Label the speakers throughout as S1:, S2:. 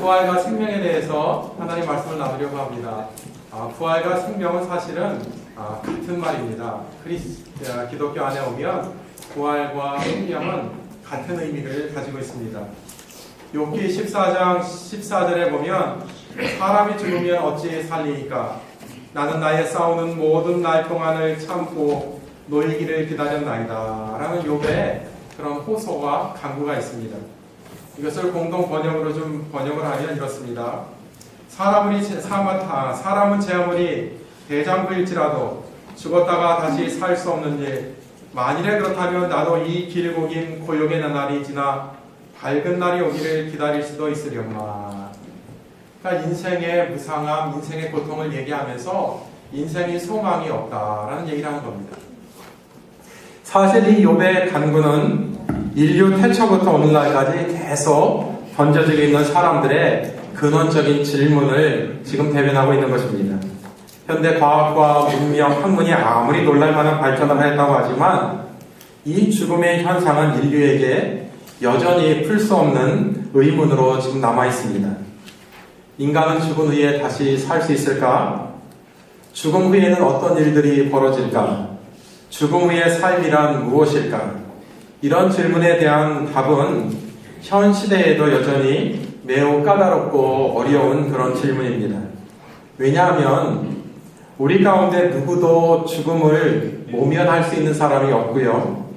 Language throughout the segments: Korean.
S1: 부활과 생명에 대해서 하나님 말씀을 나누려고 합니다. 부활과 생명은 사실은 같은 말입니다. 기독교 안에 오면 부활과 생명은 같은 의미를 가지고 있습니다. 욥기 14장 14절에 보면 사람이 죽으면 어찌 살리니까 나는 나의 싸우는 모든 날 동안을 참고 노이기를 기다렸나이다 라는 욥의 그런 호소와 간구가 있습니다. 이것을 공동 번역으로 좀 번역을 하면 이렇습니다. 사람은 제 아무리 대장부일지라도 죽었다가 다시 살 수 없는 일, 만일에 그렇다면 나도 이 길고 긴 고역의 날이 지나 밝은 날이 오기를 기다릴 수도 있으련마. 그러니까 인생의 무상함, 인생의 고통을 얘기하면서 인생이 소망이 없다라는 얘기를 하는 겁니다. 사실 이 욥의 간구는 인류 태초부터 오늘날까지 계속 던져지고 있는 사람들의 근원적인 질문을 지금 대변하고 있는 것입니다. 현대 과학과 문명, 학문이 아무리 놀랄만한 발전을 했다고 하지만 이 죽음의 현상은 인류에게 여전히 풀 수 없는 의문으로 지금 남아 있습니다. 인간은 죽은 후에 다시 살 수 있을까? 죽음 후에는 어떤 일들이 벌어질까? 죽음 후의 삶이란 무엇일까? 이런 질문에 대한 답은 현 시대에도 여전히 매우 까다롭고 어려운 그런 질문입니다. 왜냐하면 우리 가운데 누구도 죽음을 모면할 수 있는 사람이 없고요.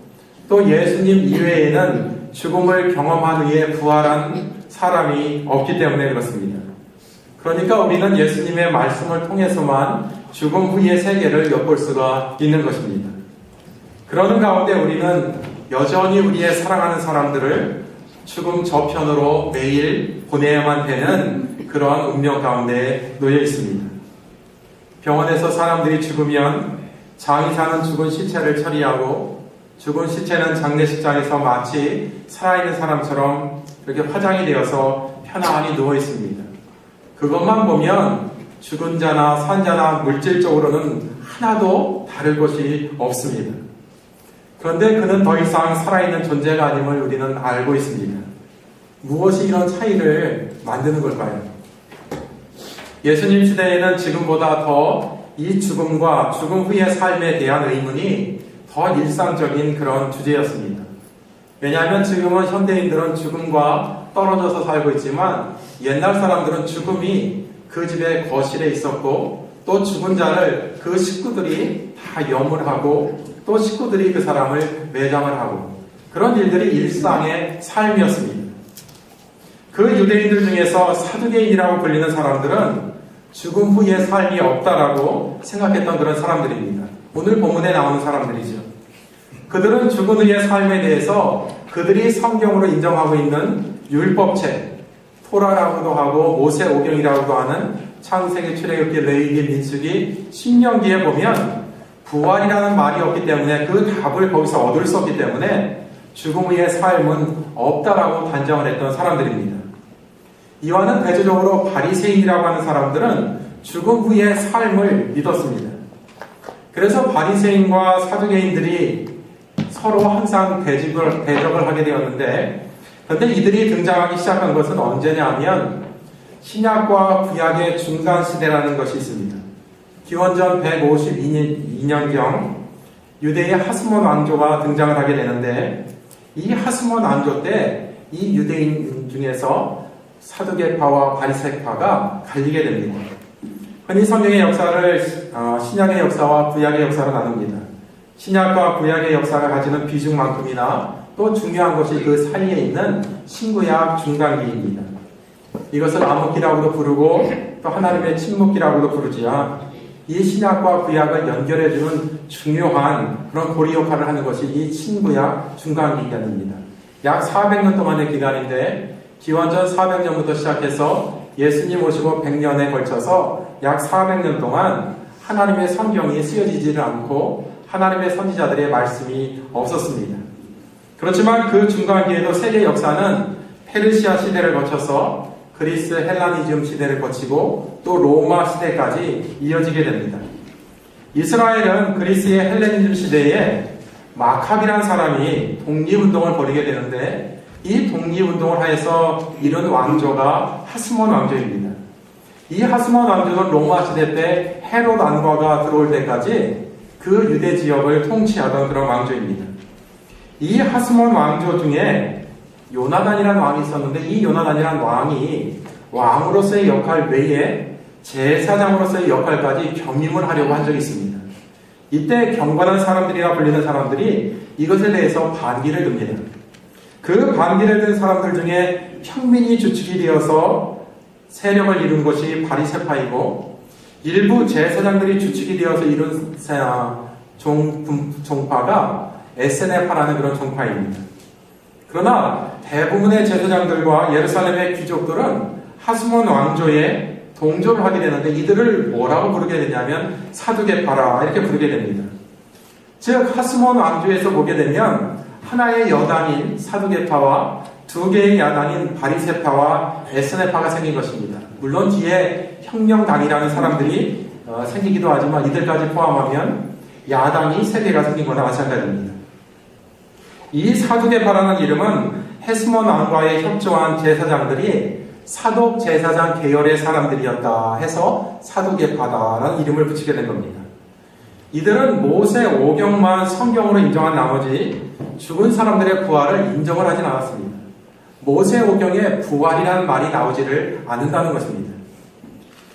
S1: 또 예수님 이외에는 죽음을 경험한 후에 부활한 사람이 없기 때문에 그렇습니다. 그러니까 우리는 예수님의 말씀을 통해서만 죽음 후의 세계를 엿볼 수가 있는 것입니다. 그러는 가운데 우리는 여전히 우리의 사랑하는 사람들을 죽음 저편으로 매일 보내야만 되는 그런 운명 가운데 놓여 있습니다. 병원에서 사람들이 죽으면 장의사는 죽은 시체를 처리하고 죽은 시체는 장례식장에서 마치 살아있는 사람처럼 이렇게 화장이 되어서 편안히 누워 있습니다. 그것만 보면 죽은 자나 산 자나 물질적으로는 하나도 다를 것이 없습니다. 그런데 그는 더 이상 살아있는 존재가 아님을 우리는 알고 있습니다. 무엇이 이런 차이를 만드는 걸까요? 예수님 시대에는 지금보다 더 이 죽음과 죽음 후의 삶에 대한 의문이 더 일상적인 그런 주제였습니다. 왜냐하면 지금은 현대인들은 죽음과 떨어져서 살고 있지만 옛날 사람들은 죽음이 그 집의 거실에 있었고 또 죽은 자를 그 식구들이 다 염을 하고 또 식구들이 그 사람을 매장을 하고 그런 일들이 일상의 삶이었습니다. 그 유대인들 중에서 사두개인이라고 불리는 사람들은 죽음 후의 삶이 없다라고 생각했던 그런 사람들입니다. 오늘 본문에 나오는 사람들이죠. 그들은 죽은 후의 삶에 대해서 그들이 성경으로 인정하고 있는 율법책, 토라라고도 하고 모세오경이라고도 하는 창세기, 출애굽기, 레위기, 민수기, 신명기에 보면 부활이라는 말이 없기 때문에 그 답을 거기서 얻을 수 없기 때문에 죽음 후의 삶은 없다라고 단정을 했던 사람들입니다. 이와는 대조적으로 바리새인이라고 하는 사람들은 죽음 후의 삶을 믿었습니다. 그래서 바리새인과 사두개인들이 서로 항상 대적을 하게 되었는데 그런데 이들이 등장하기 시작한 것은 언제냐 하면 신약과 구약의 중간 시대라는 것이 있습니다. 기원전 152년경 유대의 하스몬 왕조가 등장을 하게 되는데 이 하스몬 왕조 때 이 유대인 중에서 사두개파와 바리새파가 갈리게 됩니다. 흔히 성경의 역사를 신약의 역사와 구약의 역사로 나눕니다. 신약과 구약의 역사가 가지는 비중만큼이나 또 중요한 것이 그 사이에 있는 신구약 중간기입니다. 이것을 암흑기라고도 부르고 또 하나님의 침묵기라고도 부르지만 이 신약과 구약을 연결해주는 중요한 그런 고리 역할을 하는 것이 이 신구약 중간기간입니다. 약 400년 동안의 기간인데 기원전 400년부터 시작해서 예수님 오시고 100년에 걸쳐서 약 400년 동안 하나님의 성경이 쓰여지지를 않고 하나님의 선지자들의 말씀이 없었습니다. 그렇지만 그 중간기에도 세계 역사는 페르시아 시대를 거쳐서 그리스 헬라니즘 시대를 거치고 또 로마 시대까지 이어지게 됩니다. 이스라엘은 그리스의 헬레니즘 시대에 마캅이라는 사람이 독립운동을 벌이게 되는데 이 독립운동을 하여서 이룬 왕조가 하스몬 왕조입니다. 이 하스몬 왕조는 로마 시대 때 헤롯 왕가가 들어올 때까지 그 유대 지역을 통치하던 그런 왕조입니다. 이 하스몬 왕조 중에 요나단이라는 왕이 있었는데, 이 요나단이라는 왕이 왕으로서의 역할 외에 제사장으로서의 역할까지 겸임을 하려고 한 적이 있습니다. 이때 경건한 사람들이라 불리는 사람들이 이것에 대해서 반기를 듭니다. 그 반기를 든 사람들 중에 평민이 주축이 되어서 세력을 이룬 것이 바리새파이고, 일부 제사장들이 주축이 되어서 이룬 종파가 에스네파라는 그런 종파입니다. 그러나 대부분의 제사장들과 예루살렘의 귀족들은 하스몬 왕조에 동조를 하게 되는데, 이들을 뭐라고 부르게 되냐면 사두개파라 이렇게 부르게 됩니다. 즉 하스몬 왕조에서 보게 되면 하나의 여당인 사두개파와 두 개의 야당인 바리새파와 에스네파가 생긴 것입니다. 물론 뒤에 혁명당이라는 사람들이 생기기도 하지만 이들까지 포함하면 야당이 세 개가 생긴 거나 마찬가지입니다. 이 사두개파라는 이름은 헤스몬 왕과의 협조한 제사장들이 사독 제사장 계열의 사람들이었다 해서 사두개파다라는 이름을 붙이게 된 겁니다. 이들은 모세 오경만 성경으로 인정한 나머지 죽은 사람들의 부활을 인정을 하진 않았습니다. 모세 오경에 부활이라는 말이 나오지를 않는다는 것입니다.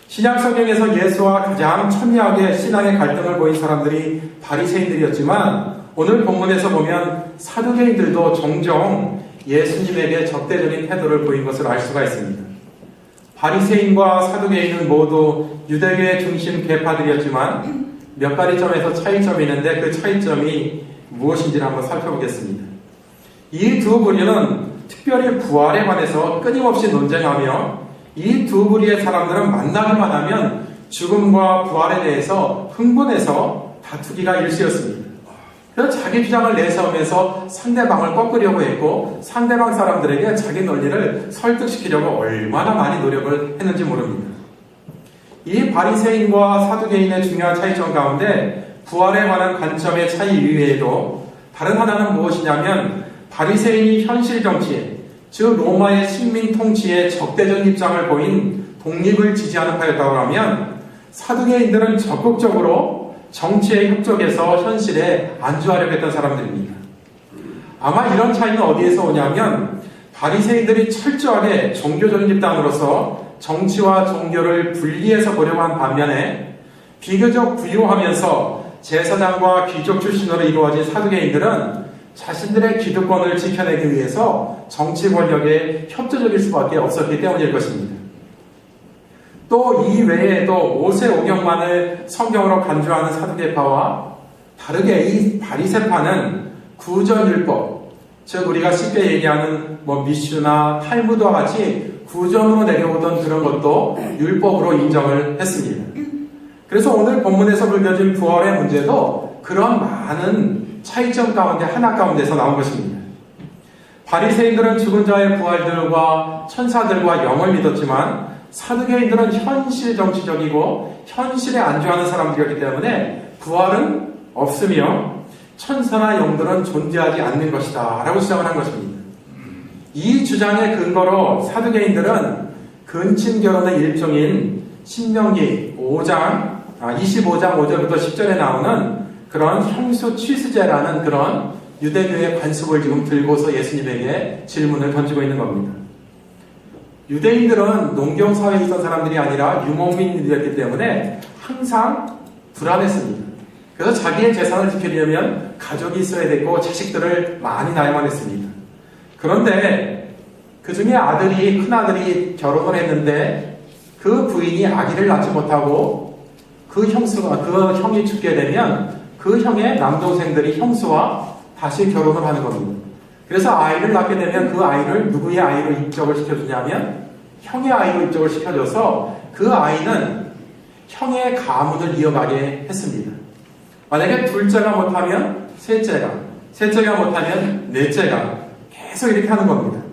S1: 신약 성경에서 예수와 가장 첨예하게 신앙의 갈등을 보인 사람들이 바리새인들이었지만, 오늘 본문에서 보면 사두개인들도 종종 예수님에게 적대적인 태도를 보인 것을 알 수가 있습니다. 바리새인과 사두개인은 모두 유대교의 중심 계파들이었지만 몇 가지 점에서 차이점이 있는데, 그 차이점이 무엇인지를 한번 살펴보겠습니다. 이 두 부류는 특별히 부활에 관해서 끊임없이 논쟁하며, 이 두 부류의 사람들은 만나기만 하면 죽음과 부활에 대해서 흥분해서 다투기가 일쑤였습니다. 그래서 자기 주장을 내세우면서 상대방을 꺾으려고 했고, 상대방 사람들에게 자기 논리를 설득시키려고 얼마나 많이 노력을 했는지 모릅니다. 이 바리새인과 사두개인의 중요한 차이점 가운데 부활에 관한 관점의 차이 이외에도 다른 하나는 무엇이냐면, 바리새인이 현실 정치에, 즉 로마의 식민 통치에 적대적 입장을 보인 독립을 지지하는 파였다고 하면, 사두개인들은 적극적으로 정치에 협조해서 현실에 안주하려고 했던 사람들입니다. 아마 이런 차이는 어디에서 오냐면, 바리새인들이 철저하게 종교적인 집단으로서 정치와 종교를 분리해서 보려고 한 반면에, 비교적 부유하면서 제사장과 귀족 출신으로 이루어진 사두개인들은 자신들의 기득권을 지켜내기 위해서 정치 권력에 협조적일 수밖에 없었기 때문일 것입니다. 또 이 외에도 모세 오경만을 성경으로 간주하는 사두개파와 다르게 이 바리새파는 구전율법, 즉 우리가 쉽게 얘기하는 미슈나 탈무드와 같이 구전으로 내려오던 그런 것도 율법으로 인정을 했습니다. 그래서 오늘 본문에서 불려진 부활의 문제도 그런 많은 차이점 가운데 하나 가운데서 나온 것입니다. 바리새인들은 죽은 자의 부활들과 천사들과 영을 믿었지만, 사두개인들은 현실 정치적이고 현실에 안주하는 사람들이었기 때문에 부활은 없으며 천사나 영들은 존재하지 않는 것이다 라고 주장을 한 것입니다. 이 주장의 근거로 사두개인들은 근친 결혼의 일종인 신명기 25장 5절부터 10절에 나오는 그런 형수 취수제라는 그런 유대교의 관습을 지금 들고서 예수님에게 질문을 던지고 있는 겁니다. 유대인들은 농경사회에 있던 사람들이 아니라 유목민들이었기 때문에 항상 불안했습니다. 그래서 자기의 재산을 지키려면 가족이 있어야 되고 자식들을 많이 낳아야만 했습니다. 그런데 그 중에 큰아들이 결혼을 했는데 그 부인이 아기를 낳지 못하고 그 형이 죽게 되면 그 형의 남동생들이 형수와 다시 결혼을 하는 겁니다. 그래서 아이를 낳게 되면 그 아이를 누구의 아이로 입적을 시켜주냐면 형의 아이로 입적을 시켜줘서 그 아이는 형의 가문을 이어가게 했습니다. 만약에 둘째가 못하면 셋째가 못하면 넷째가 계속 이렇게 하는 겁니다.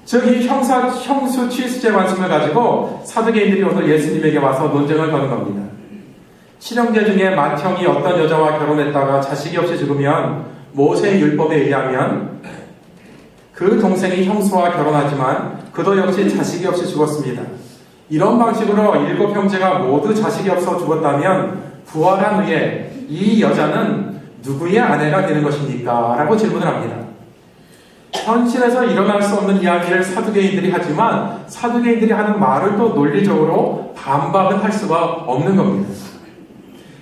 S1: 즉 이 형수 취수제 관심을 가지고 사두개인들이 오늘 예수님에게 와서 논쟁을 거는 겁니다. 칠형제 중에 맏형이 어떤 여자와 결혼했다가 자식이 없이 죽으면 모세의 율법에 의하면 그 동생이 형수와 결혼하지만 그도 역시 자식이 없이 죽었습니다. 이런 방식으로 7 형제가 모두 자식이 없어 죽었다면 부활한 후에 이 여자는 누구의 아내가 되는 것입니까? 라고 질문을 합니다. 현실에서 일어날 수 없는 이야기를 사두개인들이 하지만 사두개인들이 하는 말을 또 논리적으로 반박은 할 수가 없는 겁니다.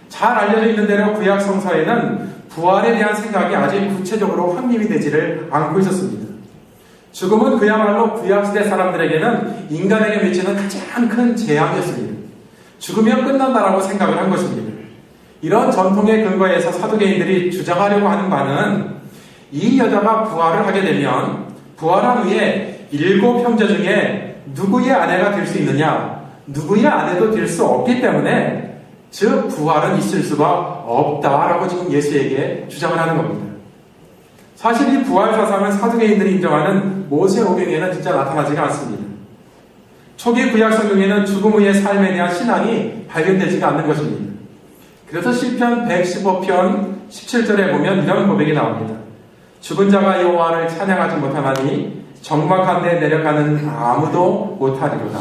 S1: 잘 알려져 있는 대로 구약 성서에는 부활에 대한 생각이 아직 구체적으로 확립이 되지를 않고 있었습니다. 죽음은 그야말로 구약시대 사람들에게는 인간에게 미치는 가장 큰 재앙이었습니다. 죽으면 끝난다라고 생각을 한 것입니다. 이런 전통의 근거에서 사두개인들이 주장하려고 하는 바는 이 여자가 부활을 하게 되면 부활한 후에 7 형제 중에 누구의 아내가 될 수 있느냐, 누구의 아내도 될 수 없기 때문에 즉 부활은 있을 수가 없다라고 지금 예수에게 주장을 하는 겁니다. 사실 이 부활 사상은 사두개인들이 인정하는 모세오경에는 진짜 나타나지가 않습니다. 초기 구약 성경에는 죽음 후의 삶에 대한 신앙이 발견되지가 않는 것입니다. 그래서 시편 115편 17절에 보면 이런 고백이 나옵니다. 죽은 자가 여호와를 찬양하지 못하나니 적막한 데 내려가는 아무도 못하리로다.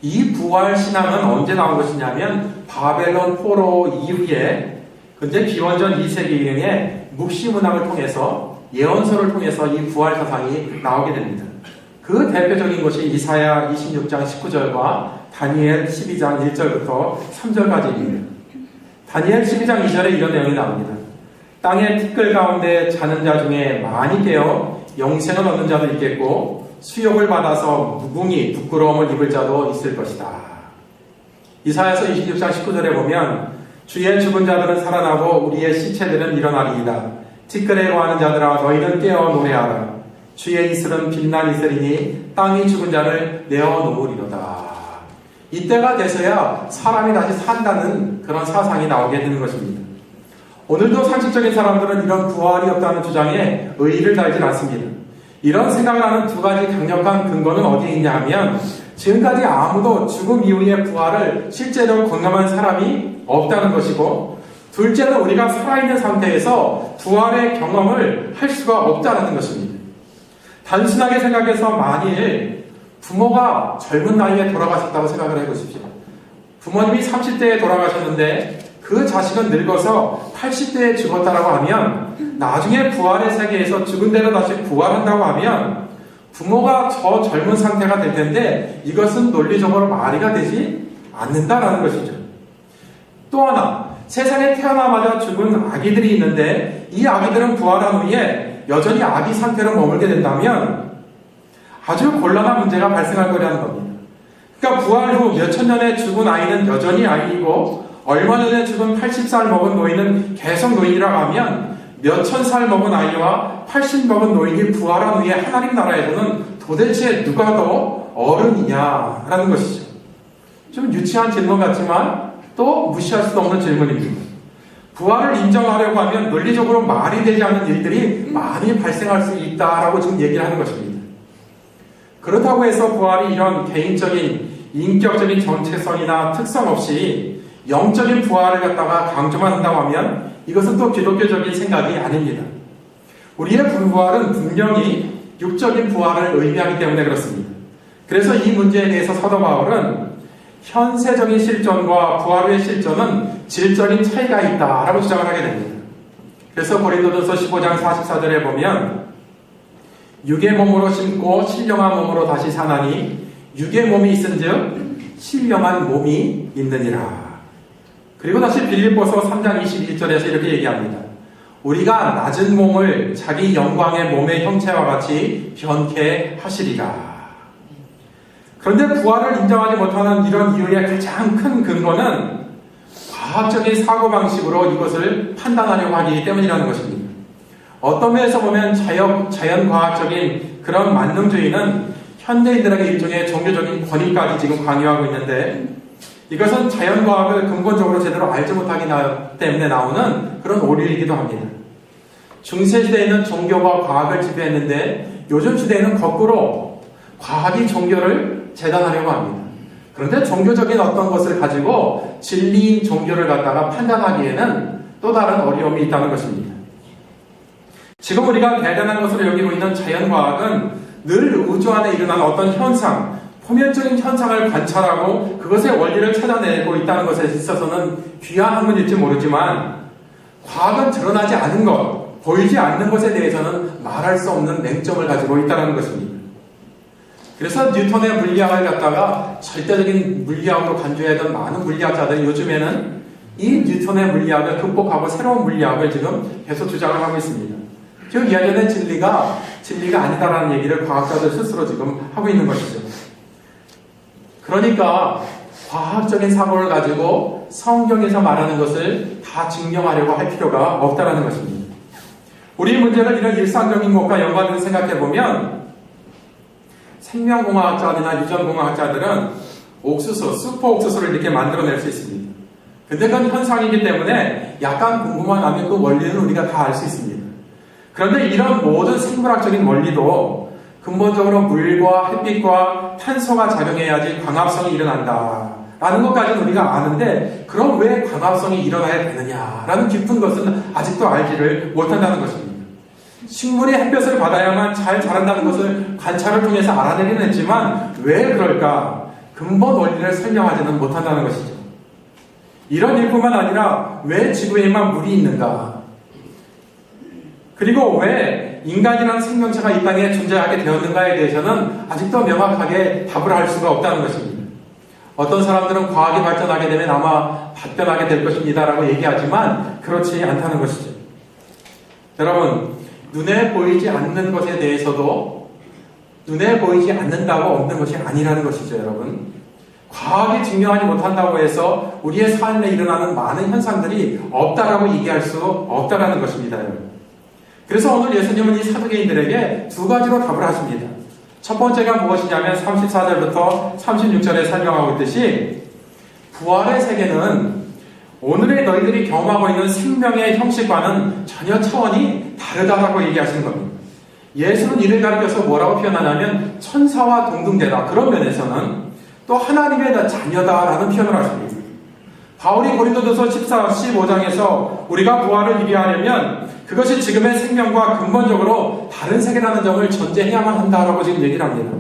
S1: 이 부활 신앙은 언제 나온 것이냐면 바벨론 포로 이후에 근데 기원전 2세기경에 묵시문학을 통해서 예언서를 통해서 이 부활 사상이 나오게 됩니다. 그 대표적인 것이 이사야 26장 19절과 다니엘 12장 1절부터 3절까지입니다. 다니엘 12장 2절에 이런 내용이 나옵니다. 땅의 티끌 가운데 자는 자 중에 많이 깨어 영생을 얻는 자도 있겠고 수욕을 받아서 무궁히 부끄러움을 입을 자도 있을 것이다. 이사야서 26장 19절에 보면 주의 죽은 자들은 살아나고 우리의 시체들은 일어나리이다. 티끌에 거하는 자들아 너희는 깨어 노래하라. 주의 이슬은 빛난 이슬이니 땅이 죽은 자를 내어놓으리로다. 이때가 돼서야 사람이 다시 산다는 그런 사상이 나오게 되는 것입니다. 오늘도 상식적인 사람들은 이런 부활이 없다는 주장에 의의를 달지 않습니다. 이런 생각을 하는 2가지 강력한 근거는 어디에 있냐 하면 지금까지 아무도 죽음 이후의 부활을 실제로 경험한 사람이 없다는 것이고, 둘째는 우리가 살아있는 상태에서 부활의 경험을 할 수가 없다는 것입니다. 단순하게 생각해서 만일 부모가 젊은 나이에 돌아가셨다고 생각을 해보십시오. 부모님이 30대에 돌아가셨는데 그 자식은 늙어서 80대에 죽었다라고 하면 나중에 부활의 세계에서 죽은 대로 다시 부활한다고 하면 부모가 저 젊은 상태가 될 텐데 이것은 논리적으로 말이가 되지 않는다라는 것이죠. 또 하나, 세상에 태어나마자 죽은 아기들이 있는데 이 아기들은 부활한 후에 여전히 아기 상태로 머물게 된다면 아주 곤란한 문제가 발생할 거라는 겁니다. 그러니까 부활 후 몇천 년에 죽은 아이는 여전히 아이이고 얼마 전에 죽은 80살 먹은 노인은 계속 노인이라고 하면 몇천 살 먹은 아이와 80 먹은 노인이 부활한 후에 하나님 나라에서는 도대체 누가 더 어른이냐라는 것이죠. 좀 유치한 질문 같지만 또 무시할 수 없는 질문입니다. 부활을 인정하려고 하면 논리적으로 말이 되지 않는 일들이 많이 발생할 수 있다라고 지금 얘기를 하는 것입니다. 그렇다고 해서 부활이 이런 개인적인 인격적인 정체성이나 특성 없이 영적인 부활을 갖다가 강조만 한다고 하면 이것은 또 기독교적인 생각이 아닙니다. 우리의 부활은 분명히 육적인 부활을 의미하기 때문에 그렇습니다. 그래서 이 문제에 대해서 사도 바울은 현세적인 실존과 부활 후의 실존은 질적인 차이가 있다라고 주장을 하게 됩니다. 그래서 고린도전서 15장 44절에 보면 육의 몸으로 심고 신령한 몸으로 다시 사나니 육의 몸이 있은즉 신령한 몸이 있느니라. 그리고 다시 빌립보서 3장 21절에서 이렇게 얘기합니다. 우리가 낮은 몸을 자기 영광의 몸의 형체와 같이 변케 하시리라. 그런데 부활을 인정하지 못하는 이런 이유의 가장 큰 근거는 과학적인 사고방식으로 이것을 판단하려고 하기 때문이라는 것입니다. 어떤 면에서 보면 자연과학적인 그런 만능주의는 현대인들에게 일종의 종교적인 권위까지 지금 강요하고 있는데 이것은 자연과학을 근본적으로 제대로 알지 못하기 때문에 나오는 그런 오류이기도 합니다. 중세시대에는 종교가 과학을 지배했는데 요즘 시대에는 거꾸로 과학이 종교를 재단하려고 합니다. 그런데 종교적인 어떤 것을 가지고 진리인 종교를 갖다가 판단하기에는 또 다른 어려움이 있다는 것입니다. 지금 우리가 대단한 것으로 여기고 있는 자연과학은 늘 우주 안에 일어나는 어떤 현상, 표면적인 현상을 관찰하고 그것의 원리를 찾아내고 있다는 것에 있어서는 귀한 학문일지 모르지만 과학은 드러나지 않은 것, 보이지 않는 것에 대해서는 말할 수 없는 맹점을 가지고 있다는 것입니다. 그래서 뉴턴의 물리학을 갖다가 절대적인 물리학으로 간주했던 많은 물리학자들이 요즘에는 이 뉴턴의 물리학을 극복하고 새로운 물리학을 지금 계속 주장을 하고 있습니다. 그 이야기하는 진리가 아니다라는 얘기를 과학자들 스스로 지금 하고 있는 것이죠. 그러니까 과학적인 사고를 가지고 성경에서 말하는 것을 다 증명하려고 할 필요가 없다는 것입니다. 우리 문제는 이런 일상적인 것과 연관돼서 생각해보면 생명공학자들이나 유전공학자들은 옥수수, 슈퍼 옥수수를 이렇게 만들어낼 수 있습니다. 근데 그건 현상이기 때문에 약간 궁금만 하면 그 원리는 우리가 다 알 수 있습니다. 그런데 이런 모든 생물학적인 원리도 근본적으로 물과 햇빛과 탄소가 작용해야지 광합성이 일어난다 라는 것까지는 우리가 아는데 그럼 왜 광합성이 일어나야 되느냐라는 깊은 것은 아직도 알지를 못한다는 것입니다. 식물이 햇볕을 받아야만 잘 자란다는 것을 관찰을 통해서 알아내긴 했지만 왜 그럴까? 근본 원리를 설명하지는 못한다는 것이죠. 이런 일뿐만 아니라 왜 지구에만 물이 있는가? 그리고 왜 인간이라는 생명체가 이 땅에 존재하게 되었는가에 대해서는 아직도 명확하게 답을 할 수가 없다는 것입니다. 어떤 사람들은 과학이 발전하게 되면 아마 발전하게 될 것입니다 라고 얘기하지만 그렇지 않다는 것이죠. 여러분, 눈에 보이지 않는 것에 대해서도 눈에 보이지 않는다고 없는 것이 아니라는 것이죠, 여러분. 과학이 증명하지 못한다고 해서 우리의 삶에 일어나는 많은 현상들이 없다라고 얘기할 수 없다라는 것입니다, 여러분. 그래서 오늘 예수님은 이 사두개인들에게 두 가지로 답을 하십니다. 첫 번째가 무엇이냐면 34절부터 36절에 설명하고 있듯이 부활의 세계는 오늘의 너희들이 경험하고 있는 생명의 형식과는 전혀 차원이 다르다라고 얘기하시는 겁니다. 예수는 이를 가리켜서 뭐라고 표현하냐면 천사와 동등되다. 그런 면에서는 또 하나님의 자녀다라는 표현을 하십니다. 바울이 고린도전서 15장에서 우리가 부활을 이루려면 그것이 지금의 생명과 근본적으로 다른 세계라는 점을 전제해야만 한다라고 지금 얘기를 합니다.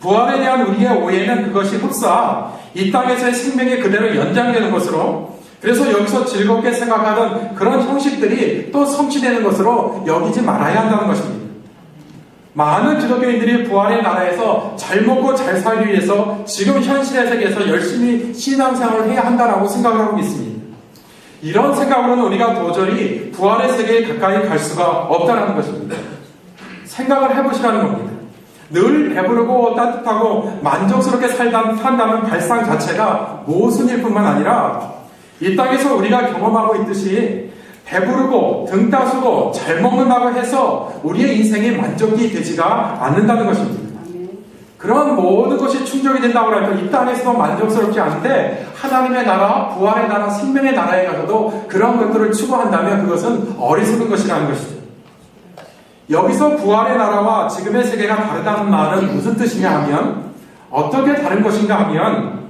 S1: 부활에 대한 우리의 오해는 그것이 흡사 이 땅에서의 생명이 그대로 연장되는 것으로 그래서 여기서 즐겁게 생각하던 그런 형식들이 또 성취되는 것으로 여기지 말아야 한다는 것입니다. 많은 기독교인들이 부활의 나라에서 잘 먹고 잘 살기 위해서 지금 현실의 세계에서 열심히 신앙생활을 해야 한다라고 생각을 하고 있습니다. 이런 생각으로는 우리가 도저히 부활의 세계에 가까이 갈 수가 없다는 것입니다. 생각을 해보시라는 겁니다. 늘 배부르고 따뜻하고 만족스럽게 산다는 발상 자체가 모순일 뿐만 아니라 이 땅에서 우리가 경험하고 있듯이 배부르고 등 따수고 잘 먹는다고 해서 우리의 인생이 만족이 되지가 않는다는 것입니다. 그런 모든 것이 충족이 된다고 하면 이 땅에서도 만족스럽지 않은데 하나님의 나라, 부활의 나라, 생명의 나라에 가서도 그런 것들을 추구한다면 그것은 어리석은 것이라는 것이죠. 여기서 부활의 나라와 지금의 세계가 다르다는 말은 무슨 뜻이냐 하면 어떻게 다른 것인가 하면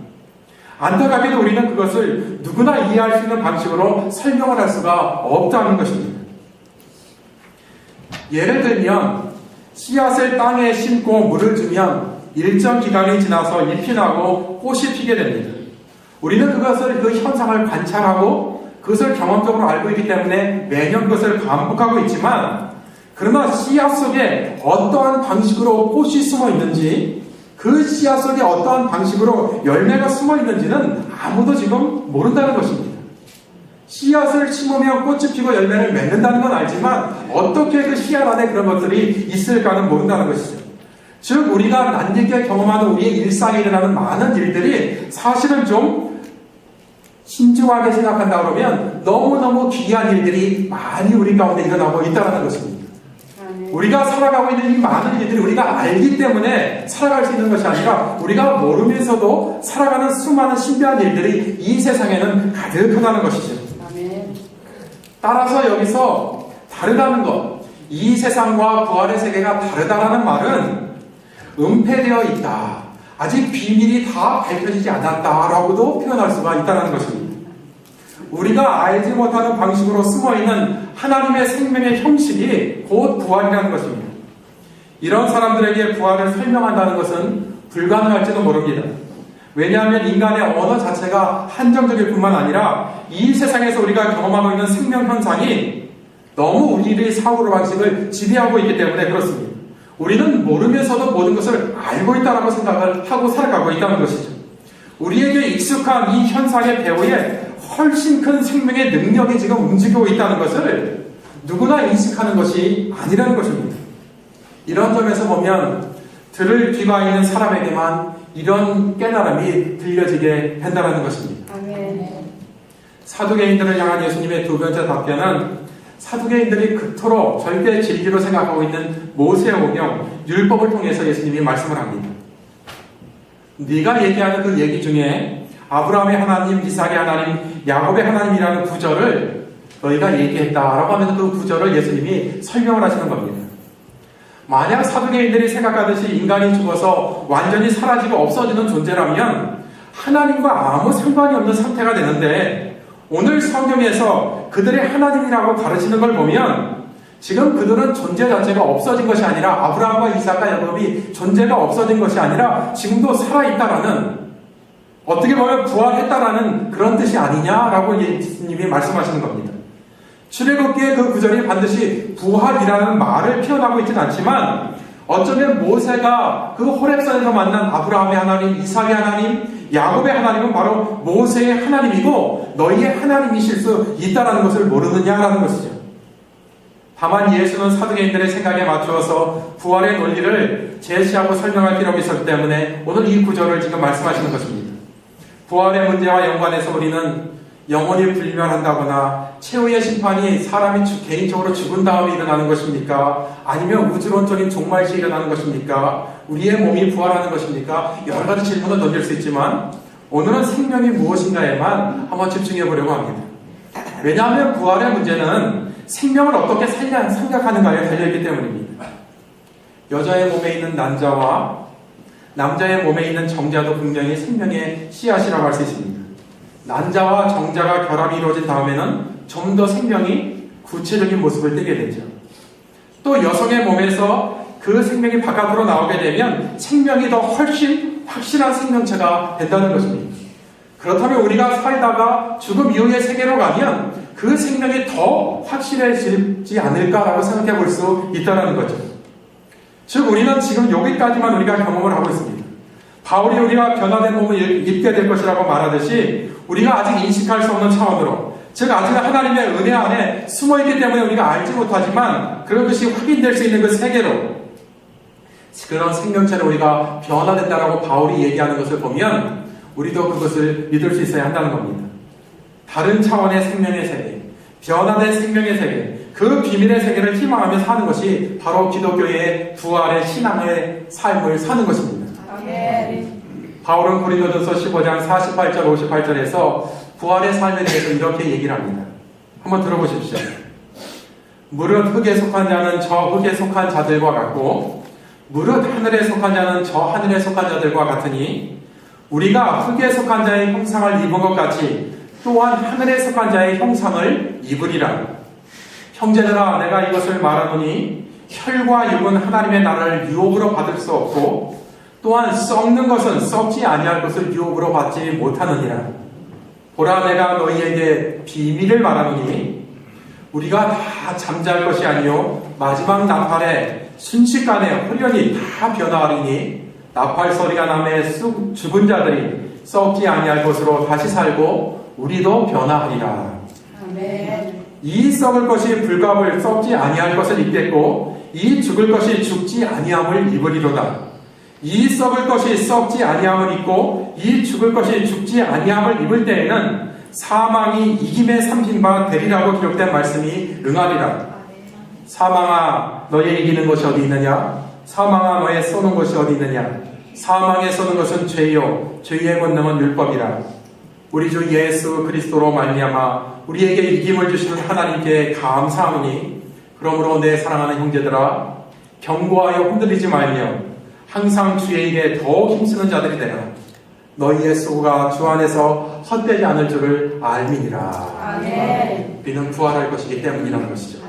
S1: 안타깝게도 우리는 그것을 누구나 이해할 수 있는 방식으로 설명을 할 수가 없다는 것입니다. 예를 들면 씨앗을 땅에 심고 물을 주면 일정 기간이 지나서 잎이 나고 꽃이 피게 됩니다. 우리는 그 현상을 관찰하고 그것을 경험적으로 알고 있기 때문에 매년 그것을 반복하고 있지만 그러나 씨앗 속에 어떠한 방식으로 꽃이 숨어 있는지 그 씨앗 속에 어떠한 방식으로 열매가 숨어 있는지는 아무도 지금 모른다는 것입니다. 씨앗을 심으면 꽃이 피고 열매를 맺는다는 건 알지만 어떻게 그 씨앗 안에 그런 것들이 있을까는 모른다는 것이죠. 즉 우리가 낯익게 경험하는 우리의 일상에 일어나는 많은 일들이 사실은 좀 신중하게 생각한다 그러면 너무너무 귀한 일들이 많이 우리 가운데 일어나고 있다는 것입니다. 우리가 살아가고 있는 이 많은 일들이 우리가 알기 때문에 살아갈 수 있는 것이 아니라 우리가 모르면서도 살아가는 수많은 신비한 일들이 이 세상에는 가득하다는 것이죠. 따라서 여기서 다르다는 것, 이 세상과 부활의 세계가 다르다라는 말은 은폐되어 있다. 아직 비밀이 다 밝혀지지 않았다라고도 표현할 수가 있다는 것입니다. 우리가 알지 못하는 방식으로 숨어있는
S2: 하나님의 생명의 형식이 곧 부활이라는 것입니다. 이런 사람들에게 부활을 설명한다는 것은 불가능할지도 모릅니다. 왜냐하면 인간의 언어 자체가 한정적일 뿐만 아니라 이 세상에서 우리가 경험하고 있는 생명 현상이 너무 우리의 사고 방식을 지배하고 있기 때문에 그렇습니다. 우리는 모르면서도 모든 것을 알고 있다라고 생각을 하고 살아가고 있다는 것이죠. 우리에게 익숙한 이 현상의 배후에 훨씬 큰 생명의 능력이 지금 움직이고 있다는 것을 누구나 인식하는 것이 아니라는 것입니다. 이런 점에서 보면 들을 귀가 있는 사람에게만 이런 깨달음이 들려지게 된다는 것입니다.
S3: 아멘.
S2: 사두개인들을 향한 예수님의 두 번째 답변은 사두개인들이 그토록 절대 진리로 생각하고 있는 모세의 오명, 율법을 통해서 예수님이 말씀을 합니다. 네가 얘기하는 그 얘기 중에 아브라함의 하나님, 이삭의 하나님, 야곱의 하나님이라는 구절을 너희가 얘기했다라고 하면서 그 구절을 예수님이 설명을 하시는 겁니다. 만약 사두개인들이 생각하듯이 인간이 죽어서 완전히 사라지고 없어지는 존재라면 하나님과 아무 상관이 없는 상태가 되는데 오늘 성경에서 그들의 하나님이라고 가르치는 걸 보면 지금 그들은 존재 자체가 없어진 것이 아니라 아브라함과 이삭과 야곱이 존재가 없어진 것이 아니라 지금도 살아있다라는 어떻게 보면 부활했다라는 그런 뜻이 아니냐라고 예수님이 말씀하시는 겁니다. 출애굽기의 그 구절이 반드시 부활이라는 말을 표현하고 있지는 않지만 어쩌면 모세가 그 호렙산에서 만난 아브라함의 하나님, 이삭의 하나님, 야곱의 하나님은 바로 모세의 하나님이고 너희의 하나님이실 수 있다는 것을 모르느냐라는 것이죠. 다만 예수는 사두개인들의 생각에 맞추어서 부활의 논리를 제시하고 설명할 필요가 있었기 때문에 오늘 이 구절을 지금 말씀하시는 것입니다. 부활의 문제와 연관해서 우리는 영혼이 불멸한다거나 최후의 심판이 사람이 개인적으로 죽은 다음에 일어나는 것입니까? 아니면 우주론적인 종말시에 일어나는 것입니까? 우리의 몸이 부활하는 것입니까? 여러 가지 질문을 던질 수 있지만 오늘은 생명이 무엇인가에만 한번 집중해 보려고 합니다. 왜냐하면 부활의 문제는 생명을 어떻게 생각하는가에 달려있기 때문입니다. 여자의 몸에 있는 난자와 남자의 몸에 있는 정자도 분명히 생명의 씨앗이라고 할 수 있습니다. 난자와 정자가 결합이 이루어진 다음에는 좀 더 생명이 구체적인 모습을 띠게 되죠. 또 여성의 몸에서 그 생명이 바깥으로 나오게 되면 생명이 더 훨씬 확실한 생명체가 된다는 것입니다. 그렇다면 우리가 살다가 죽음 이후의 세계로 가면 그 생명이 더 확실해지지 않을까라고 생각해 볼 수 있다는 거죠. 즉 우리는 지금 여기까지만 우리가 경험을 하고 있습니다. 바울이 우리가 변화된 몸을 입게 될 것이라고 말하듯이 우리가 아직 인식할 수 없는 차원으로, 즉 아직 하나님의 은혜 안에 숨어있기 때문에 우리가 알지 못하지만 그런 것이 확인될 수 있는 그 세계로 그런 생명체를 우리가 변화된다라고 바울이 얘기하는 것을 보면 우리도 그것을 믿을 수 있어야 한다는 겁니다. 다른 차원의 생명의 세계, 변화된 생명의 세계, 그 비밀의 세계를 희망하며 사는 것이 바로 기독교의 부활의 신앙의 삶을 사는 것입니다. 바울은 고린도전서 15장 48절 58절에서 부활의 삶에 대해서 이렇게 얘기를 합니다. 한번 들어보십시오. 무릇 흙에 속한 자는 저 흙에 속한 자들과 같고 무릇 하늘에 속한 자는 저 하늘에 속한 자들과 같으니 우리가 흙에 속한 자의 형상을 입은 것 같이 또한 하늘에 속한 자의 형상을 입으리라. 형제들아 내가 이것을 말하노니 혈과 육은 하나님의 나라를 유혹으로 받을 수 없고 또한 썩는 것은 썩지 아니할 것을 유혹으로 받지 못하느니라. 보라 내가 너희에게 비밀을 말하노니 우리가 다 잠잘 것이 아니요 마지막 나팔에 순식간에 홀연히 다 변화하리니 나팔 소리가 나매 죽은 자들이 썩지 아니할 것으로 다시 살고 우리도 변화하리라.
S3: 아멘.
S2: 이 썩을 것이 불갑을 썩지 아니할 것을 입겠고 이 죽을 것이 죽지 아니함을 입으리로다. 이 썩을 것이 썩지 아니함을 입고 이 죽을 것이 죽지 아니함을 입을 때에는 사망이 이김에 삼킨 바 되리라고 기록된 말씀이 응하리라. 사망아 너의 이기는 것이 어디 있느냐? 사망아 너의 쏘는 것이 어디 있느냐? 사망에 쏘는 것은 죄요 죄의 권능은 율법이라. 우리 주 예수 그리스도로 말미암아 우리에게 이김을 주시는 하나님께 감사하노니 그러므로 내 사랑하는 형제들아 견고하여 흔들리지 말며 항상 주의 일에 더욱 힘쓰는 자들이 되라. 너희의 수고가 주 안에서 헛되지 않을 줄을 알미니라.
S3: 아멘.
S2: 우리는 부활할 것이기 때문이라는 것이죠.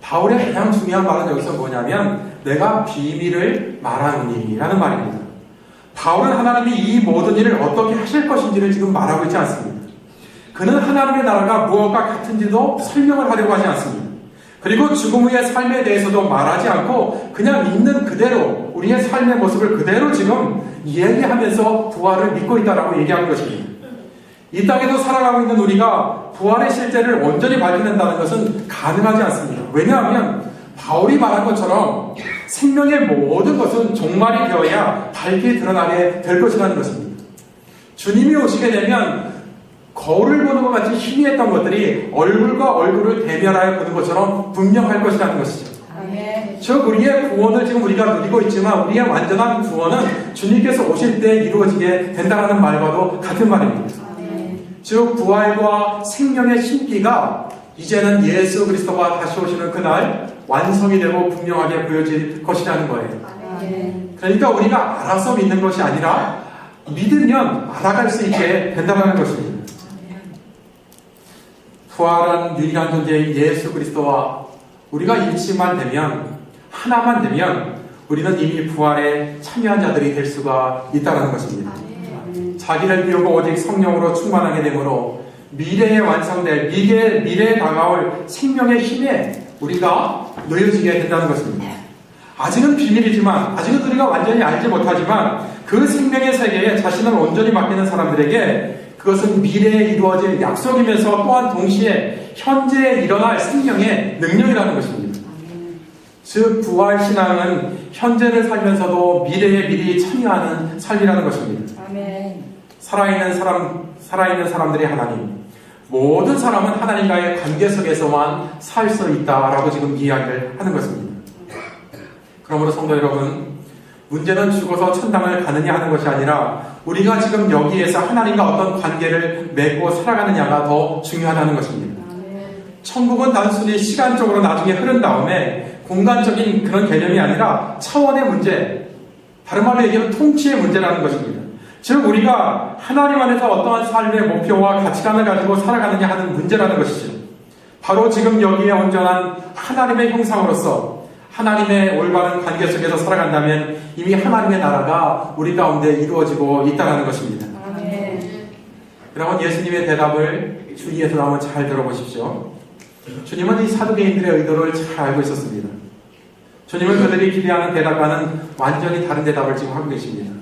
S2: 바울의 가장 중요한 말은 여기서 뭐냐면 내가 비밀을 말하노니라는 말입니다. 바울은 하나님이 이 모든 일을 어떻게 하실 것인지를 지금 말하고 있지 않습니다. 그는 하나님의 나라가 무엇과 같은지도 설명을 하려고 하지 않습니다. 그리고 죽음 후의 삶에 대해서도 말하지 않고 그냥 있는 그대로 우리의 삶의 모습을 그대로 지금 얘기하면서 부활을 믿고 있다라고 얘기하는 것입니다. 이 땅에서 살아가고 있는 우리가 부활의 실제를 온전히 밝혀낸다는 것은 가능하지 않습니다. 왜냐하면 바울이 말한 것처럼 생명의 모든 것은 종말이 되어야 밝게 드러나게 될 것이라는 것입니다. 주님이 오시게 되면 거울을 보는 것 같이 희미했던 것들이 얼굴과 얼굴을 대면하여 보는 것처럼 분명할 것이라는 것이죠. 즉 우리의 구원을 지금 우리가 누리고 있지만 우리의 완전한 구원은 주님께서 오실 때 이루어지게 된다는 말과도 같은 말입니다. 즉 부활과 생명의 신비가 이제는 예수 그리스도가 다시 오시는 그날 완성이 되고 분명하게 보여질 것이라는 거예요. 그러니까 우리가 알아서 믿는 것이 아니라 믿으면 알아갈 수 있게 된다는 것입니다. 부활한 유일한 존재인 예수 그리스도와 우리가 일치만 되면, 하나만 되면 우리는 이미 부활에 참여한 자들이 될 수가 있다는 것입니다. 자기를 비우고 오직 성령으로 충만하게 되므로 미래에 완성될, 미래에 다가올 생명의 힘에 우리가 놓여지게 된다는 것입니다. 아직은 비밀이지만, 아직은 우리가 완전히 알지 못하지만 그 생명의 세계에 자신을 온전히 맡기는 사람들에게 그것은 미래에 이루어질 약속이면서 또한 동시에 현재에 일어날 생명의 능력이라는 것입니다. 즉 부활신앙은 현재를 살면서도 미래에 미리 참여하는 삶이라는 것입니다. 살아있는 사람들이 하나님, 모든 사람은 하나님과의 관계 속에서만 살 수 있다라고 지금 이야기를 하는 것입니다. 그러므로 성도 여러분, 문제는 죽어서 천당을 가느냐 하는 것이 아니라 우리가 지금 여기에서 하나님과 어떤 관계를 맺고 살아가느냐가 더 중요하다는 것입니다. 천국은 단순히 시간적으로 나중에 흐른 다음에 공간적인 그런 개념이 아니라 차원의 문제, 다른 말로 얘기하면 통치의 문제라는 것입니다. 즉 우리가 하나님 안에서 어떠한 삶의 목표와 가치관을 가지고 살아가느냐 하는 문제라는 것이죠. 바로 지금 여기에 온전한 하나님의 형상으로서 하나님의 올바른 관계 속에서 살아간다면 이미 하나님의 나라가 우리 가운데 이루어지고 있다는 것입니다. 여러분 예수님의 대답을 주위에서 한번 잘 들어보십시오. 주님은 이 사두개인들의 의도를 잘 알고 있었습니다. 주님은 그들이 기대하는 대답과는 완전히 다른 대답을 지금 하고 계십니다.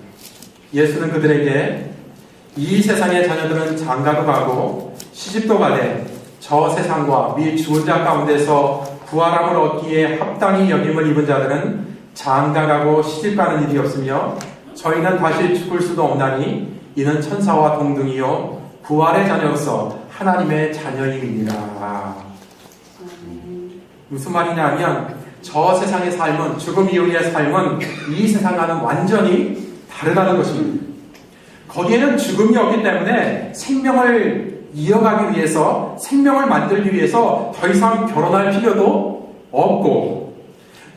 S2: 예수는 그들에게 이 세상의 자녀들은 장가도 가고 시집도 가되 저 세상과 미 죽은 자 가운데서 부활함을 얻기에 합당히 여김을 입은 자들은 장가가고 시집가는 일이 없으며 저희는 다시 죽을 수도 없나니 이는 천사와 동등이요 부활의 자녀로서 하나님의 자녀임이니라. 무슨 말이냐 하면 저 세상의 삶은, 죽음 이후의 삶은 이 세상과는 완전히 다르다는 것입니다. 거기에는 죽음이 없기 때문에 생명을 이어가기 위해서, 생명을 만들기 위해서 더 이상 결혼할 필요도 없고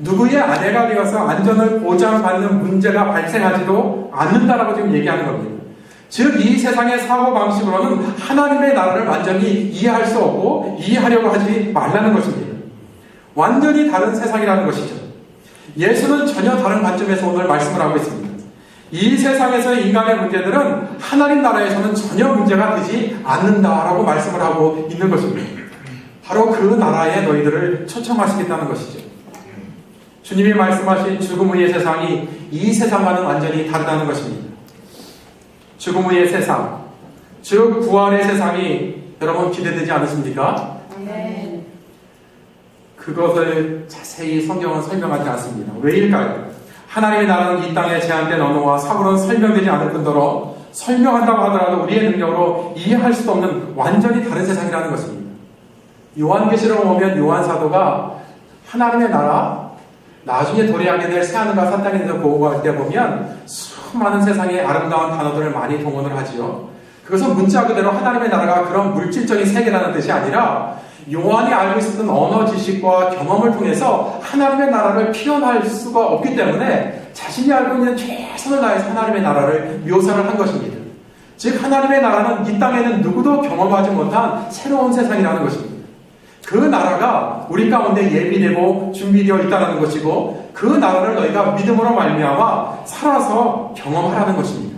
S2: 누구의 아내가 되어서 안전을 보장받는 문제가 발생하지도 않는다라고 지금 얘기하는 겁니다. 즉 이 세상의 사고방식으로는 하나님의 나라를 완전히 이해할 수 없고 이해하려고 하지 말라는 것입니다. 완전히 다른 세상이라는 것이죠. 예수는 전혀 다른 관점에서 오늘 말씀을 하고 있습니다. 이 세상에서의 인간의 문제들은 하나님 나라에서는 전혀 문제가 되지 않는다라고 말씀을 하고 있는 것입니다. 바로 그 나라에 너희들을 초청하시겠다는 것이죠. 주님이 말씀하신 죽음 후의 세상이 이 세상과는 완전히 다르다는 것입니다. 죽음 후의 세상, 즉 부활의 세상이 여러분 기대되지 않으십니까? 네. 그것을 자세히 성경은 설명하지 않습니다. 왜일까요? 하나님의 나라는 이 땅의 제한된 언어와 사고로는 설명되지 않을 뿐더러 설명한다고 하더라도 우리의 능력으로 이해할 수도 없는 완전히 다른 세상이라는 것입니다. 요한계시록 보면 요한 사도가 하나님의 나라, 나중에 도래하게 될 새하늘과 새 땅에 대해서 보고할 때 보면 수많은 세상의 아름다운 단어들을 많이 동원을 하지요. 그것은 문자 그대로 하나님의 나라가 그런 물질적인 세계라는 뜻이 아니라 요한이 알고 있었던 언어 지식과 경험을 통해서 하나님의 나라를 표현할 수가 없기 때문에 자신이 알고 있는 최선을 다해서 하나님의 나라를 묘사를 한 것입니다. 즉 하나님의 나라는 이 땅에는 누구도 경험하지 못한 새로운 세상이라는 것입니다. 그 나라가 우리 가운데 예비되고 준비되어 있다는 것이고 그 나라를 너희가 믿음으로 말미암아 살아서 경험하라는 것입니다.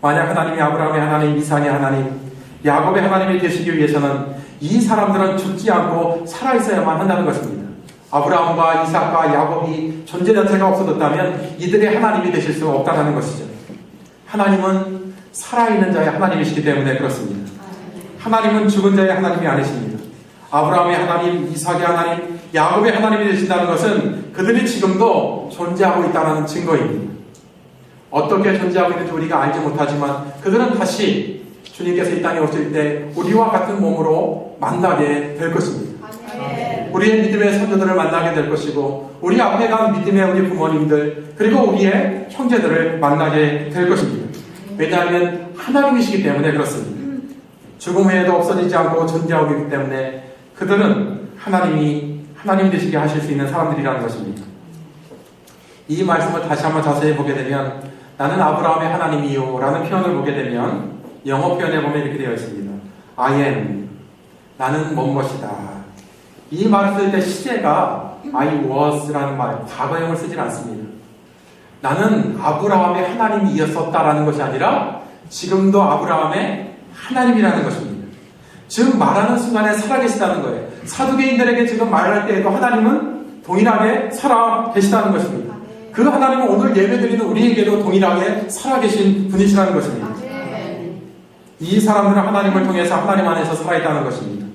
S2: 만약 하나님이 아브라함의 하나님, 이삭의 하나님, 야곱의 하나님이 되시기 위해서는 이 사람들은 죽지 않고 살아있어야만 한다는 것입니다. 아브라함과 이삭과 야곱이 존재 자체가 없어졌다면 이들의 하나님이 되실 수 없다는 것이죠. 하나님은 살아있는 자의 하나님이시기 때문에 그렇습니다. 하나님은 죽은 자의 하나님이 아니십니다. 아브라함의 하나님, 이삭의 하나님, 야곱의 하나님이 되신다는 것은 그들이 지금도 존재하고 있다는 증거입니다. 어떻게 존재하고 있는지 우리가 알지 못하지만 그들은 다시 주님께서 이 땅에 오실 때 우리와 같은 몸으로 만나게 될 것입니다. 우리의 믿음의 선조들을 만나게 될 것이고 우리 앞에 간 믿음의 우리 부모님들 그리고 우리의 형제들을 만나게 될 것입니다. 왜냐하면 하나님이시기 때문에 그렇습니다. 죽음 후에도 없어지지 않고 존재하고 있기 때문에 그들은 하나님 되시게 하실 수 있는 사람들이라는 것입니다. 이 말씀을 다시 한번 자세히 보게 되면 나는 아브라함의 하나님이요 라는 표현을 보게 되면 영어 표현에 보면 이렇게 되어 있습니다. I am, 나는 뭔것이다. 이 말을 쓸 때 시제가 I was 라는 말, 과거형을 쓰질 않습니다. 나는 아브라함의 하나님이었었다라는 것이 아니라 지금도 아브라함의 하나님이라는 것입니다. 즉 말하는 순간에 살아계시다는 거예요. 사두개인들에게 지금 말할 때에도 하나님은 동일하게 살아계시다는 것입니다. 그 하나님은 오늘 예배드리는 우리에게도 동일하게 살아계신 분이시라는 것입니다. 이 사람들은 하나님을 통해서 하나님 안에서 살아있다는 것입니다.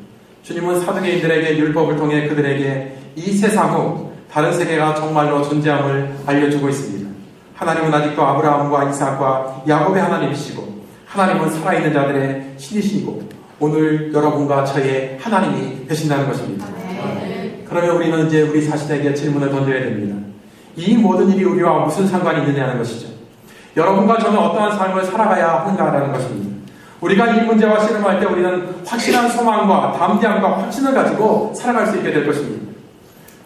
S2: 주님은 사두개인들에게 율법을 통해 그들에게 이 세상 후 다른 세계가 정말로 존재함을 알려주고 있습니다. 하나님은 아직도 아브라함과 이삭과 야곱의 하나님이시고 하나님은 살아있는 자들의 신이시고 오늘 여러분과 저의 하나님이 되신다는 것입니다. 그러면 우리는 이제 우리 자신에게 질문을 던져야 됩니다. 이 모든 일이 우리와 무슨 상관이 있느냐는 것이죠. 여러분과 저는 어떠한 삶을 살아가야 하는가라는 것입니다. 우리가 이 문제와 씨름할 때 우리는 확실한 소망과 담대함과 확신을 가지고 살아갈 수 있게 될 것입니다.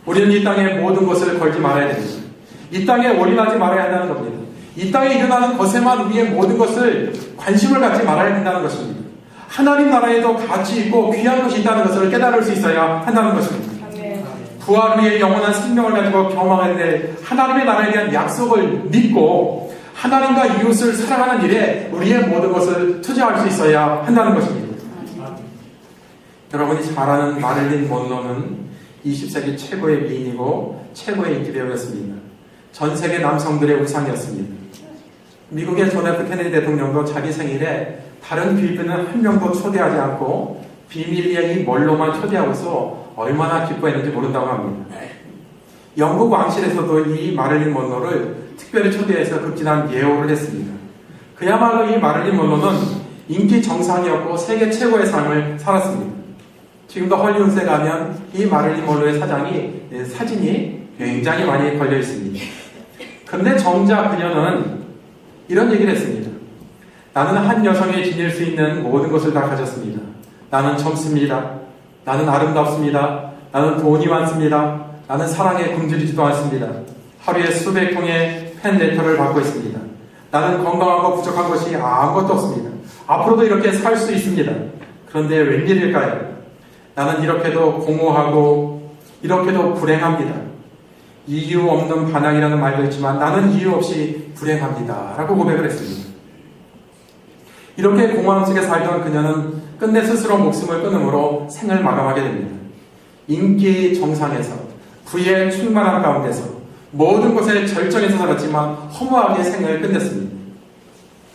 S2: 우리는 이 땅에 모든 것을 걸지 말아야 됩니다. 이 땅에 올인하지 말아야 한다는 겁니다. 이 땅에 일어나는 것에만 우리의 모든 것을 관심을 갖지 말아야 한다는 것입니다. 하나님 나라에도 가치 있고 귀한 것이 있다는 것을 깨달을 수 있어야 한다는 것입니다. 부활 후에 영원한 생명을 가지고 경험하게 될 하나님의 나라에 대한 약속을 믿고 하나님과 이웃을 사랑하는 일에 우리의 모든 것을 투자할 수 있어야 한다는 것입니다. 여러분이 잘 아는 마릴린 먼로는 20세기 최고의 미인이고 최고의 인기배우였습니다. 전 세계 남성들의 우상이었습니다. 미국의 존 F 케네디 대통령도 자기 생일에 다른 빌드는 한 명도 초대하지 않고 비밀리에 이 멀로만 초대하고서 얼마나 기뻐했는지 모른다고 합니다. 영국 왕실에서도 이 마릴린 먼로를 특별히 초대해서 극진한 예우를 했습니다. 그야말로 이 마릴린 먼로는 인기 정상이었고 세계 최고의 삶을 살았습니다. 지금도 헐리우드에 가면 이 마릴린 먼로의 사진이 굉장히 많이 걸려 있습니다. 그런데 정작 그녀는 이런 얘기를 했습니다. 나는 한 여성이 지닐 수 있는 모든 것을 다 가졌습니다. 나는 젊습니다. 나는 아름답습니다. 나는 돈이 많습니다. 나는 사랑에 굶주리지도 않습니다. 하루에 수백 통의 팬레터를 받고 있습니다. 나는 건강하고 부족한 것이 아무것도 없습니다. 앞으로도 이렇게 살 수 있습니다. 그런데 웬일일까요? 나는 이렇게도 공허하고 이렇게도 불행합니다. 이유 없는 반항이라는 말도 있지만 나는 이유 없이 불행합니다. 라고 고백을 했습니다. 이렇게 공허함 속에 살던 그녀는 끝내 스스로 목숨을 끊음으로 생을 마감하게 됩니다. 인기 정상에서 부의 충만함 가운데서 모든 것에 절정에서 살았지만 허무하게 생을 끝냈습니다.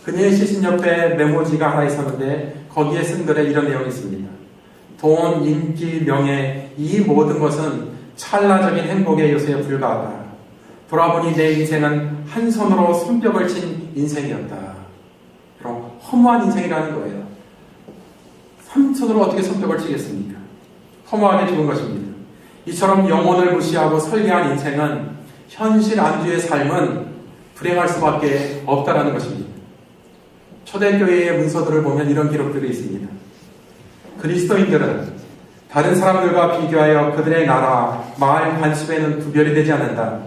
S2: 그녀의 시신 옆에 메모지가 하나 있었는데 거기에 쓴 글에 이런 내용이 있습니다. 돈, 인기, 명예 이 모든 것은 찰나적인 행복의 요소에 불과하다. 돌아보니 내 인생은 한 손으로 손뼉을 친 인생이었다. 그럼 허무한 인생이라는 거예요. 한 손으로 어떻게 손뼉을 치겠습니까? 허무하게 죽은 것입니다. 이처럼 영혼을 무시하고 설계한 인생은 현실 안주의 삶은 불행할 수밖에 없다는 것입니다. 초대교회의 문서들을 보면 이런 기록들이 있습니다. 그리스도인들은 다른 사람들과 비교하여 그들의 나라, 마을 관습에는 구별이 되지 않는다.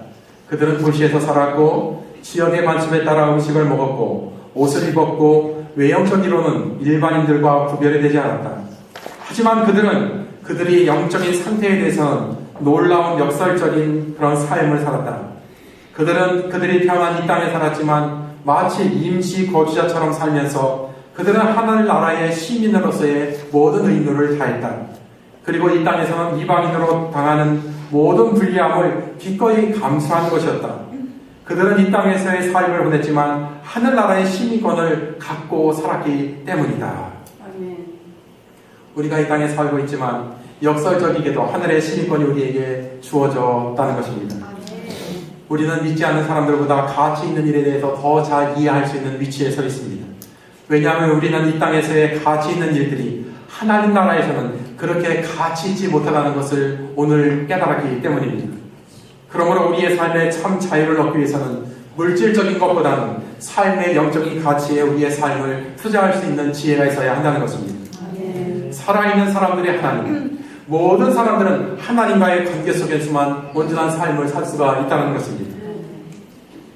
S2: 그들은 도시에서 살았고 지역의 관습에 따라 음식을 먹었고 옷을 입었고 외형적으로는 일반인들과 구별이 되지 않았다. 하지만 그들이 영적인 상태에 대해서는 놀라운 역설적인 그런 삶을 살았다. 그들이 태어난 이 땅에 살았지만 마치 임시 거주자처럼 살면서 그들은 하늘나라의 시민으로서의 모든 의무를 다했다. 그리고 이 땅에서는 이방인으로 당하는 모든 불리함을 기꺼이 감수한 것이었다. 그들은 이 땅에서의 삶을 보냈지만 하늘나라의 시민권을 갖고 살았기 때문이다. 우리가 이 땅에 살고 있지만 역설적이게도 하늘의 시민권이 우리에게 주어졌다는 것입니다. 우리는 믿지 않는 사람들보다 가치 있는 일에 대해서 더 잘 이해할 수 있는 위치에 서 있습니다. 왜냐하면 우리는 이 땅에서의 가치 있는 일들이 하나님 나라에서는 그렇게 가치 있지 못하다는 것을 오늘 깨달았기 때문입니다. 그러므로 우리의 삶에 참 자유를 얻기 위해서는 물질적인 것보다는 삶의 영적인 가치에 우리의 삶을 투자할 수 있는 지혜가 있어야 한다는 것입니다. 살아있는 사람들의 하나님, 모든 사람들은 하나님과의 관계 속에서만 온전한 삶을 살 수가 있다는 것입니다.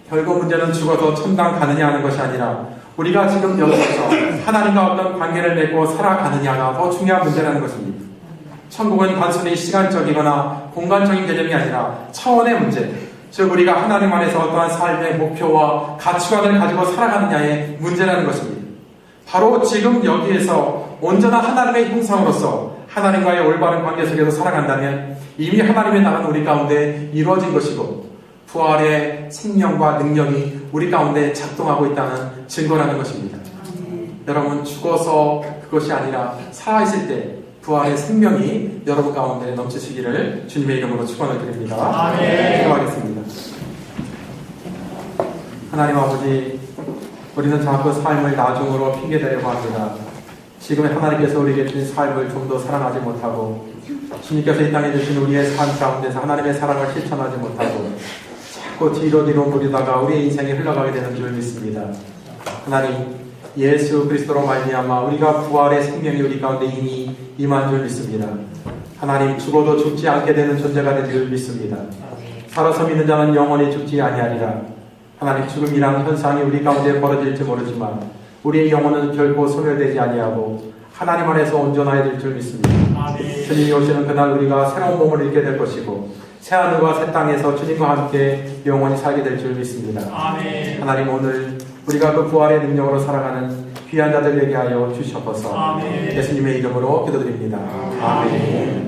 S2: 결국 문제는 죽어서 천당 가느냐 하는 것이 아니라 우리가 지금 여기서 하나님과 어떤 관계를 맺고 살아가느냐가 더 중요한 문제라는 것입니다. 천국은 단순히 시간적이거나 공간적인 개념이 아니라 차원의 문제, 즉 우리가 하나님 안에서 어떠한 삶의 목표와 가치관을 가지고 살아가느냐의 문제라는 것입니다. 바로 지금 여기에서 온전한 하나님의 형상으로서 하나님과의 올바른 관계 속에서 살아간다면 이미 하나님의 나라는 우리 가운데 이루어진 것이고 부활의 생명과 능력이 우리 가운데 작동하고 있다는 증거라는 것입니다. 여러분, 죽어서 그것이 아니라 살아있을 때 부활의 생명이 여러분 가운데 넘치시기를 주님의 이름으로 축원을 드립니다. 기도하겠습니다. 하나님 아버지, 우리는 자꾸 삶을 나중으로 핑계대려고 합니다. 지금 하나님께서 우리에게 주신 삶을 좀 더 사랑하지 못하고 주님께서 이 땅에 주신 우리의 삶 가운데서 하나님의 사랑을 실천하지 못하고 자꾸 뒤로 물리다가 우리의 인생이 흘러가게 되는 줄 믿습니다. 하나님, 예수 그리스도로 말미암아 우리가 부활의 생명이 우리 가운데 이미 임한 줄 믿습니다. 하나님, 죽어도 죽지 않게 되는 존재가 된 줄 믿습니다. 살아서 믿는 자는 영원히 죽지 아니하리라. 하나님, 죽음이란 현상이 우리 가운데 벌어질지 모르지만 우리의 영혼은 결코 소멸되지 아니하고 하나님 안에서 온전하게 될 줄 믿습니다. 주님이 오시는 그날 우리가 새로운 몸을 잃게 될 것이고 새하늘과 새 땅에서 주님과 함께 영원히 살게 될 줄 믿습니다. 하나님, 오늘 우리가 그 부활의 능력으로 살아가는 귀한 자들 되게 하여 주시옵소서. 예수님의 이름으로 기도드립니다. 아멘.